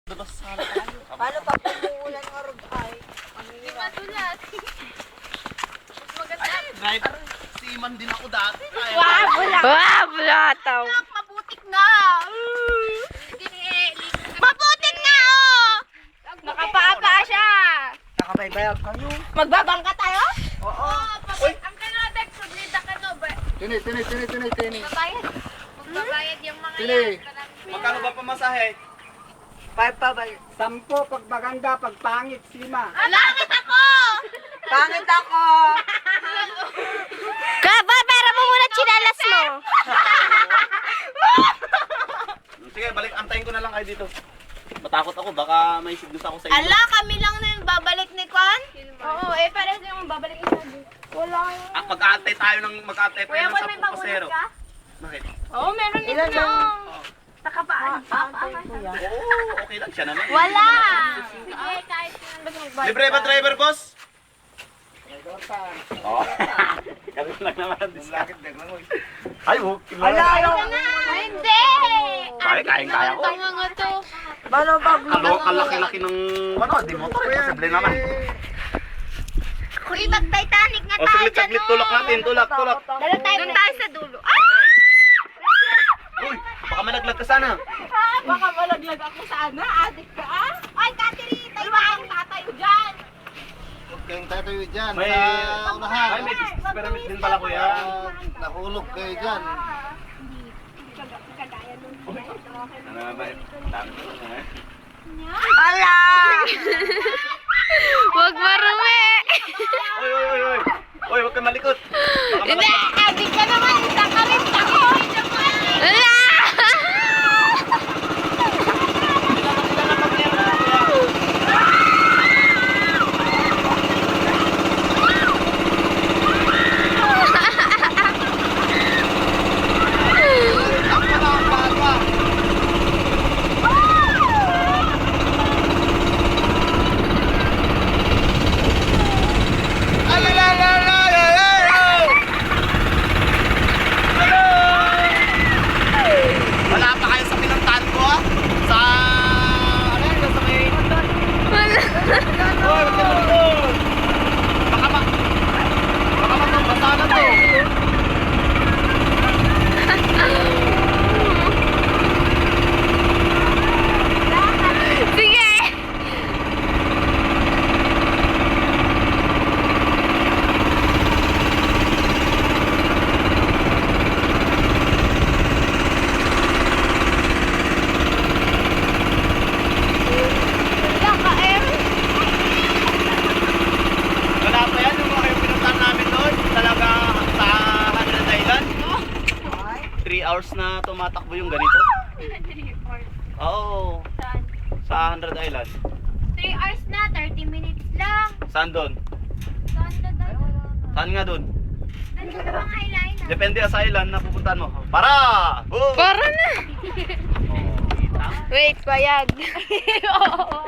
Labas sana tayo. Paano pag umuulan ng arog ay? Di madulas. Mas maganda. Driver, seaman din ako dati. Bulataw. Mabutik nga. Mabutik nga, oh! Nakapapa siya. Nakabaybayag kayo. Magbabangka tayo? Oo. Ang kanodex, sublida ka no ba? Tini. Magbabayad. Magbabayad yung mga Tini. yan. Magkano ba pamasahe? 5 pa ba? 10 pag maganda, pag pangit, sima. Langit ako! Pangit ako. Kaba, pero mo muna chinalas mo. Sige, balik. Antayin ko na lang kayo dito. Matakot ako. Baka may signus ako sa inyo. Ala, kami lang na yung babalik ni Kwan? Oo, parang yung babalik ni Kwan. Wala yung... Mag-aantay tayo ng mag-aantay tayo Kuya ng Kwan, may 10 bagulat pasero. ka? Bakit? Oo, meron Ilan ito. lang? Nakapaan. Oo, okay lang siya naman. Wala! Sige, kahit sinang gusto magbayad. Libre ba driver, boss? Nagortan. Oo. Kami lang naman ang discount. Ay, okay. Ala, ayaw. Ay, hindi! Kaya, kaya ko. Tama nga to. Paano pag Kalaki-laki ng di motor. Posible naman. Uy, mag-Titanic nga O, tayo saglit, dyan, tulak natin. Tulak. Dala tayo doon tayo sa dulo. Ah! Uy, baka malaglag ka sana. Baka malaglag ako sana, adik ka ah? Ay, Kateri, tayo ba ang tatayo dyan? Huwag kayong tatayo dyan. May, Sa unahan. may experiment din pala kuya. Nahulog kayo dyan. Ano ba? Dami ko na eh. Ala! Huwag marumi! Uy. Uy, huwag kang malikot. Baka Hindi, malaglag. adik ka naman, isa ka rin, Wala! Wala pa kayo sa pinuntahan ko ah. Sa... Ano yun? Sa may... Wala. Uy, huwag ka malikot. Baka magbasa na to. Sige! Wala pa yan yung mga pinuntahan namin doon. Talaga sa 100 Island. 3 hours na tumatakbo yung ganito. Oo. Sa 100 Island. 3 hours na, 30 minutes lang. Saan doon? Saan na tayo? Saan nga doon? Ano sa mga eyeliner? Depende sa island na pupuntahan mo. Para! Boom! Para na! Oh, kita. Wait, bayad. Oo.